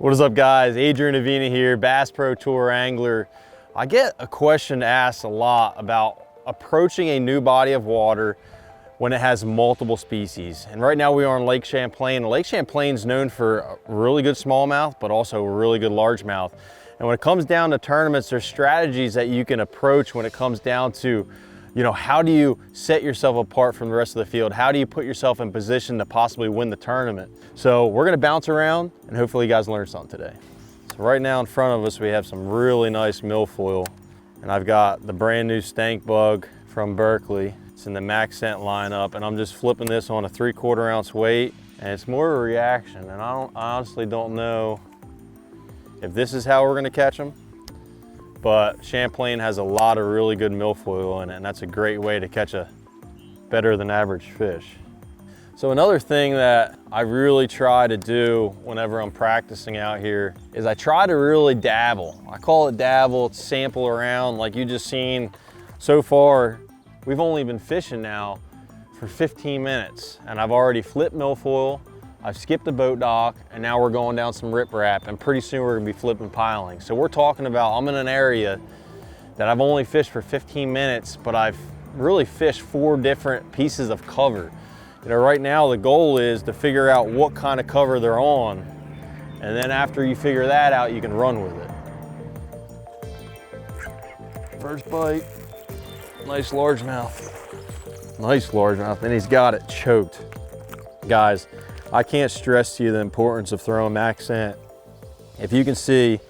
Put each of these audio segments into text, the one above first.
What is up, guys? Adrian Avena here, Bass Pro Tour angler. I get a question asked a lot about approaching a new body of water when it has multiple species. And right now we are on Lake Champlain. Lake Champlain is known for a really good smallmouth, but also a really good largemouth. And when it comes down to tournaments, there's strategies that you can approach when it comes down to, how do you set yourself apart from the rest of the field? How do you put yourself in position to possibly win the tournament? So we're gonna bounce around and hopefully you guys learn something today. So right now in front of us, we have some really nice milfoil. And I've got the brand new stank bug from Berkeley. It's in the max scent lineup, and I'm just flipping this on a 3/4 ounce weight. And it's more of a reaction. And I honestly don't know if this is how we're gonna catch them. But Champlain has a lot of really good milfoil in it, and that's a great way to catch a better than average fish. So another thing that I really try to do whenever I'm practicing out here is I try to really dabble. I call it dabble, sample around like you just seen. So far, we've only been fishing now for 15 minutes, and I've already flipped milfoil, I've skipped the boat dock, and now we're going down some riprap, and pretty soon we're gonna be flipping pilings. So we're talking about, I'm in an area that I've only fished for 15 minutes, but I've really fished 4 different pieces of cover. Right now the goal is to figure out what kind of cover they're on, and then after you figure that out, you can run with it. First bite, nice largemouth. Nice largemouth, and he's got it choked. Guys, I can't stress to you the importance of throwing max scent. If you can see,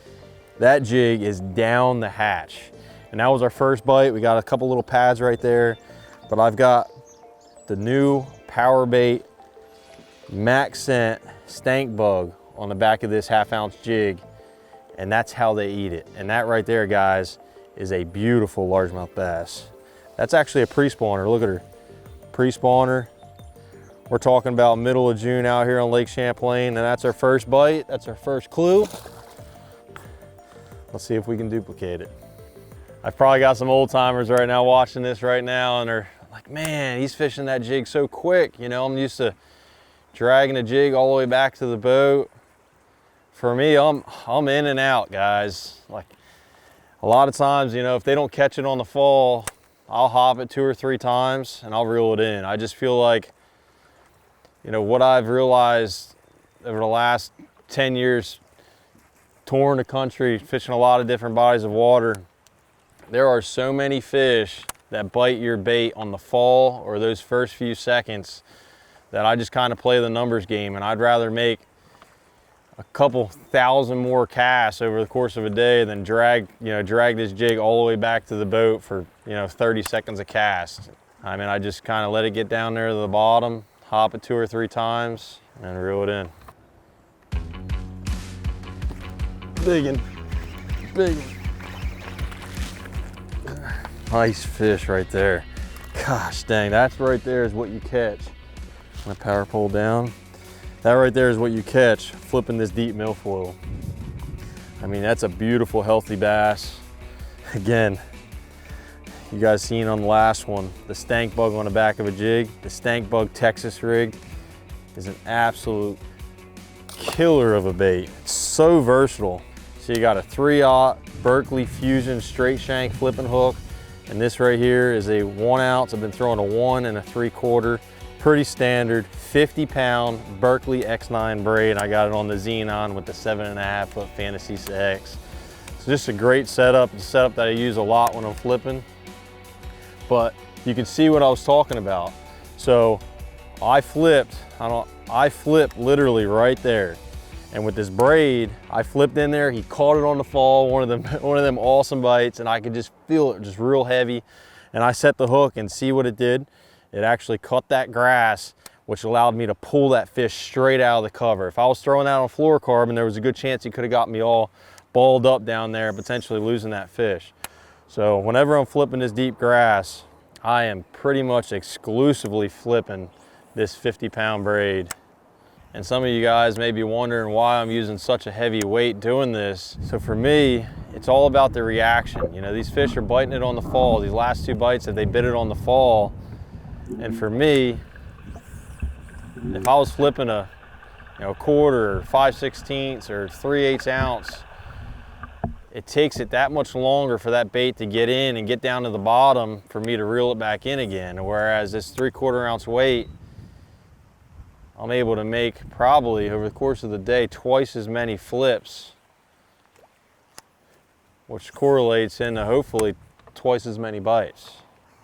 that jig is down the hatch. And that was our first bite. We got a couple little pads right there, but I've got the new power bait max scent stank bug on the back of this 1/2 ounce jig, and that's how they eat it. And that right there, guys, is a beautiful largemouth bass. That's actually a pre-spawner. Look at her, pre-spawner. We're talking about middle of June out here on Lake Champlain, and that's our first bite. That's our first clue. Let's see if we can duplicate it. I've probably got some old timers right now watching this right now, and they're like, man, he's fishing that jig so quick. I'm used to dragging a jig all the way back to the boat. For me, I'm in and out, guys. Like a lot of times, if they don't catch it on the fall, I'll hop it 2 or 3 times and I'll reel it in. I just feel like, what I've realized over the last 10 years, touring the country, fishing a lot of different bodies of water, there are so many fish that bite your bait on the fall or those first few seconds that I just kind of play the numbers game, and I'd rather make a couple thousand more casts over the course of a day than drag this jig all the way back to the boat for 30 seconds a cast. I mean, I just kind of let it get down there to the bottom, hop it 2 or 3 times, and reel it in. Big one, big one. Nice fish right there. Gosh dang, that's right there is what you catch. I'm gonna power pole down. That right there is what you catch flipping this deep milfoil. I mean, that's a beautiful, healthy bass. Again, you guys seen on the last one, the stank bug on the back of a jig. The stank bug Texas rig is an absolute killer of a bait. It's so versatile. So you got a 3/0 Berkeley Fusion straight shank flipping hook. And this right here is a 1 ounce. I've been throwing a 1 and a 3/4. Pretty standard 50-pound Berkeley X9 braid. I got it on the Xenon with the 7.5 foot Fantasy X. It's just a great setup. It's a setup that I use a lot when I'm flipping. But you can see what I was talking about. So I flipped literally right there. And with this braid, I flipped in there, he caught it on the fall, one of them awesome bites, and I could just feel it just real heavy. And I set the hook and see what it did. It actually cut that grass, which allowed me to pull that fish straight out of the cover. If I was throwing that on fluorocarbon, there was a good chance he could have got me all balled up down there, potentially losing that fish. So whenever I'm flipping this deep grass, I am pretty much exclusively flipping this 50-pound braid. And some of you guys may be wondering why I'm using such a heavy weight doing this. So for me, it's all about the reaction. These fish are biting it on the fall. These last 2 bites, they bit it on the fall. And for me, if I was flipping a you know, a quarter, 5/16 or 3/8 ounce, it takes it that much longer for that bait to get in and get down to the bottom for me to reel it back in again. Whereas this 3/4 ounce weight, I'm able to make probably over the course of the day twice as many flips, which correlates into hopefully twice as many bites.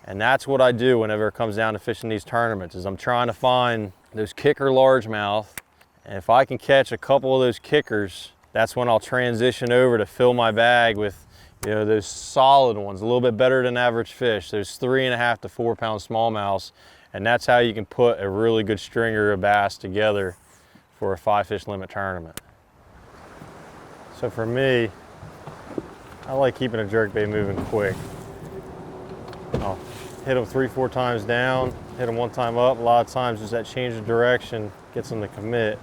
And that's what I do whenever it comes down to fishing these tournaments, is I'm trying to find those kicker largemouth. And if I can catch a couple of those kickers, that's when I'll transition over to fill my bag with, you know, those solid ones, a little bit better than average fish, those 3.5 to 4 pound smallmouths. And that's how you can put a really good stringer of bass together for a 5-fish limit tournament. So for me, I like keeping a jerkbait moving quick. I'll hit them 3-4 times down, hit them 1 time up. A lot of times just that change of direction gets them to commit.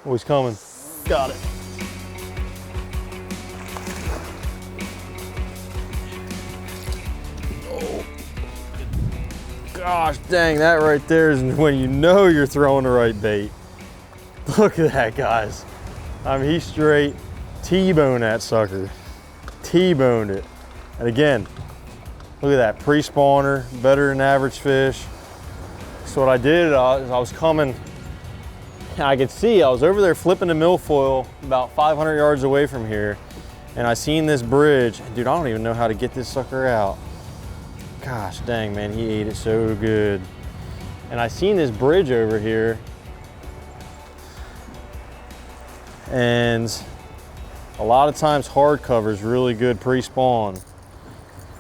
Oh, he's coming. Got it. Oh. Gosh dang, that right there is when you know you're throwing the right bait. Look at that, guys. I mean, he straight T-boned that sucker. T-boned it. And again, look at that, pre-spawner, better than average fish. So what I did is I was coming, I could see, I was over there flipping the milfoil about 500 yards away from here, and I seen this bridge. Dude, I don't even know how to get this sucker out. Gosh dang, man, he ate it so good. And I seen this bridge over here, and a lot of times hardcover is really good pre-spawn.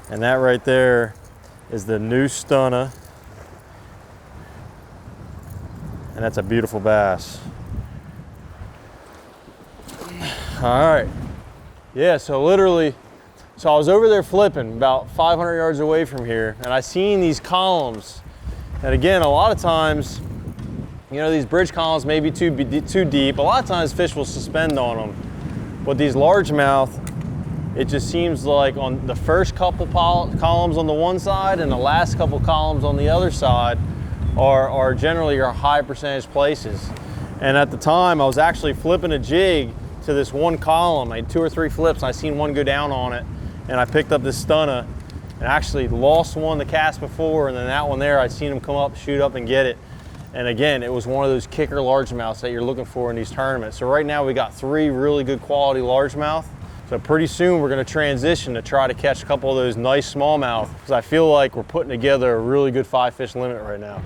And that right there is the new stunner. And that's a beautiful bass. All right. Yeah, so literally, so I was over there flipping about 500 yards away from here, and I seen these columns. And again, a lot of times, you know, these bridge columns may be too deep. A lot of times fish will suspend on them. But these largemouth, it just seems like on the first couple columns on the one side and the last couple columns on the other side are generally your high percentage places. And at the time, I was actually flipping a jig to this one column. I had 2 or 3 flips, and I seen one go down on it, and I picked up this stunner and actually lost one the cast before, and then that one there, I'd seen him come up, shoot up and get it. And again, it was one of those kicker largemouths that you're looking for in these tournaments. So right now we got 3 really good quality largemouth. So pretty soon we're gonna transition to try to catch a couple of those nice smallmouth, because I feel like we're putting together a really good 5-fish limit right now.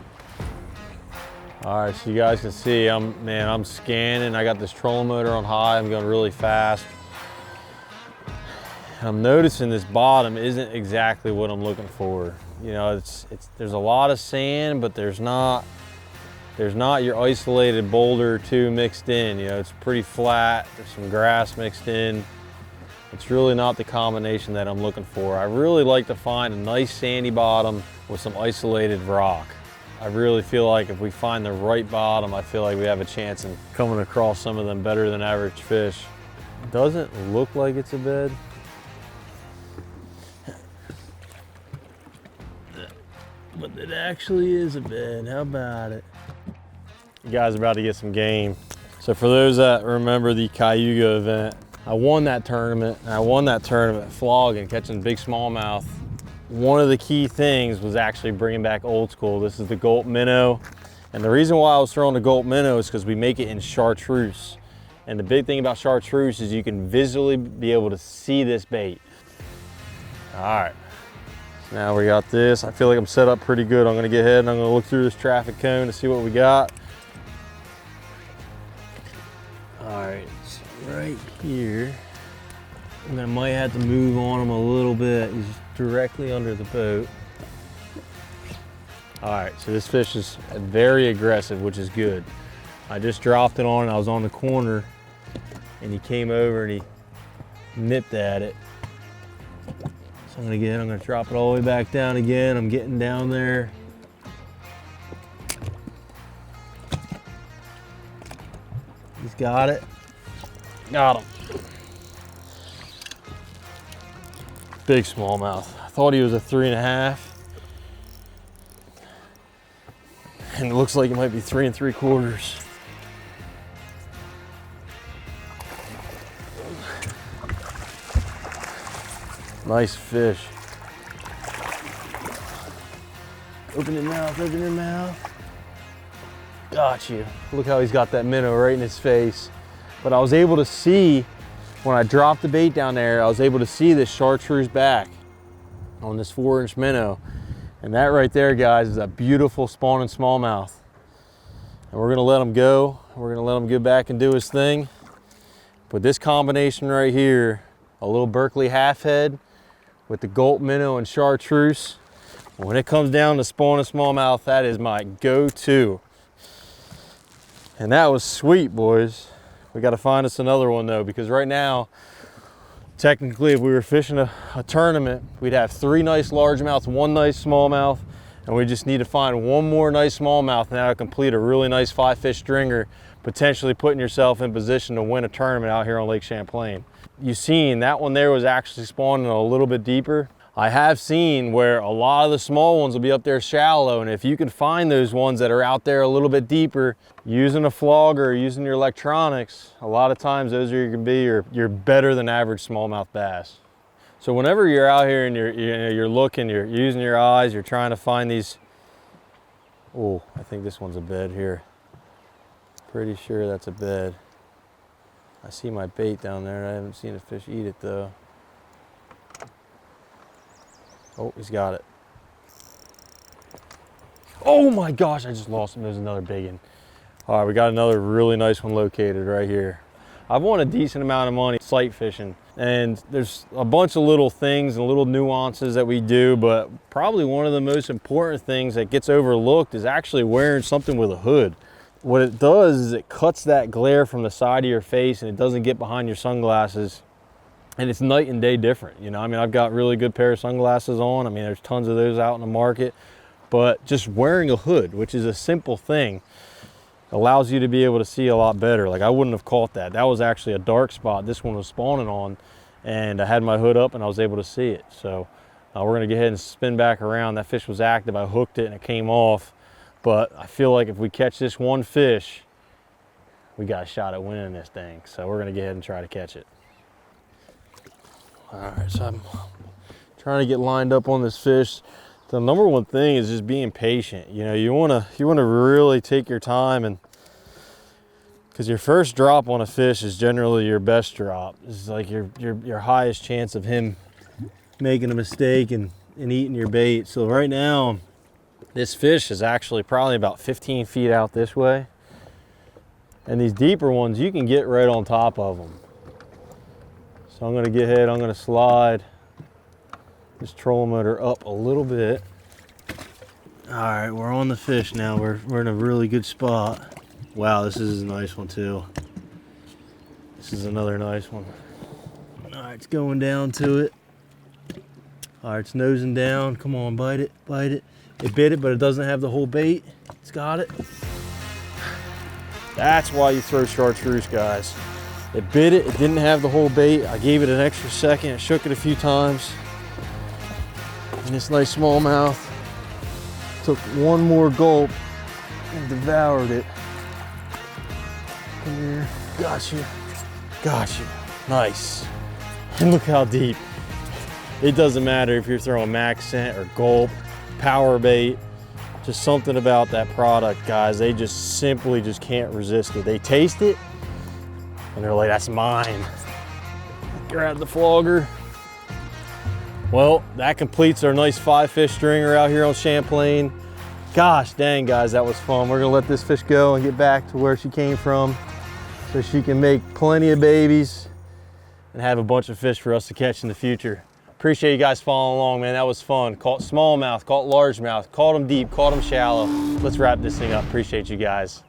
All right, so you guys can see, I'm scanning. I got this trolling motor on high. I'm going really fast. I'm noticing this bottom isn't exactly what I'm looking for. You know, there's a lot of sand, but there's not your isolated boulder too mixed in. You know, it's pretty flat. There's some grass mixed in. It's really not the combination that I'm looking for. I really like to find a nice sandy bottom with some isolated rock. I really feel like if we find the right bottom, I feel like we have a chance in coming across some of them better than average fish. It doesn't look like it's a bed. But it actually is a bed. How about it? You guys are about to get some game. So for those that remember the Cayuga event, I won that tournament. And I won that tournament flogging, catching big smallmouth. One of the key things was actually bringing back old school. This is the gulp minnow. And the reason why I was throwing the gulp minnow is because we make it in chartreuse. And the big thing about chartreuse is you can visually be able to see this bait. All right, so now we got this. I feel like I'm set up pretty good. I'm gonna get ahead and I'm gonna look through this traffic cone to see what we got. All right, so right here, I might have to move on him a little bit. He's directly under the boat. All right, so this fish is very aggressive, which is good. I just dropped it on and I was on the corner and he came over and he nipped at it. So I'm gonna drop it all the way back down again. I'm getting down there. He's got it. Got him. Big smallmouth. I thought he was a 3.5. And it looks like it might be 3 3/4. Nice fish. Open your mouth, open your mouth. Got you. Look how he's got that minnow right in his face. But I was able to see, when I dropped the bait down there, I was able to see this chartreuse back on this 4-inch minnow. And that right there, guys, is a beautiful spawning smallmouth. And we're gonna let him go. We're gonna let him get back and do his thing. But this combination right here, a little Berkeley half head with the gulp minnow and chartreuse, when it comes down to spawning smallmouth, that is my go-to. And that was sweet, boys. We got to find us another one though, because right now, technically, if we were fishing a tournament, we'd have 3 nice largemouths, 1 nice smallmouth, and we just need to find 1 more nice smallmouth, and that'll complete a really nice 5-fish stringer, potentially putting yourself in position to win a tournament out here on Lake Champlain. You've seen that one there was actually spawning a little bit deeper. I have seen where a lot of the small ones will be up there shallow, and if you can find those ones that are out there a little bit deeper, using a flogger or using your electronics, a lot of times those are going to be your better than average smallmouth bass. So whenever you're out here and you're looking, you're using your eyes, you're trying to find these. Oh, I think this one's a bed here. Pretty sure that's a bed. I see my bait down there. I haven't seen a fish eat it though. Oh, he's got it. Oh my gosh, I just lost him. There's another big one. All right, we got another really nice one located right here. I've won a decent amount of money sight fishing, and there's a bunch of little things and little nuances that we do, but probably one of the most important things that gets overlooked is actually wearing something with a hood. What it does is it cuts that glare from the side of your face and it doesn't get behind your sunglasses. And it's night and day different, you know. I mean, I've got really good pair of sunglasses on. I mean, there's tons of those out in the market. But just wearing a hood, which is a simple thing, allows you to be able to see a lot better. Like, I wouldn't have caught that. That was actually a dark spot this one was spawning on, and I had my hood up and I was able to see it. So we're gonna go ahead and spin back around. That fish was active. I hooked it and it came off. But I feel like if we catch this one fish, we got a shot at winning this thing. So we're gonna go ahead and try to catch it. All right, so I'm trying to get lined up on this fish. The number one thing is just being patient. You know, you wanna really take your time, and because your first drop on a fish is generally your best drop. It's like your highest chance of him making a mistake and eating your bait. So right now, this fish is actually probably about 15 feet out this way. And these deeper ones, you can get right on top of them. So I'm gonna get ahead, I'm gonna slide this trolling motor up a little bit. All right, we're on the fish now. We're in a really good spot. Wow, this is a nice one too. This is another nice one. All right, it's going down to it. All right, it's nosing down. Come on, bite it, bite it. It bit it, but it doesn't have the whole bait. It's got it. That's why you throw chartreuse, guys. It bit it, it didn't have the whole bait. I gave it an extra second, I shook it a few times. And this nice smallmouth took one more gulp and devoured it. Come here, got you, got you. Nice. And look how deep. It doesn't matter if you're throwing max scent or gulp, power bait, just something about that product, guys. They just simply just can't resist it. They taste it and they're like, that's mine. Grab the flogger. Well, that completes our nice 5-fish stringer out here on Champlain. Gosh dang, guys, that was fun. We're gonna let this fish go and get back to where she came from so she can make plenty of babies and have a bunch of fish for us to catch in the future. Appreciate you guys following along, man. That was fun. Caught smallmouth, caught largemouth, caught them deep, caught them shallow. Let's wrap this thing up. Appreciate you guys.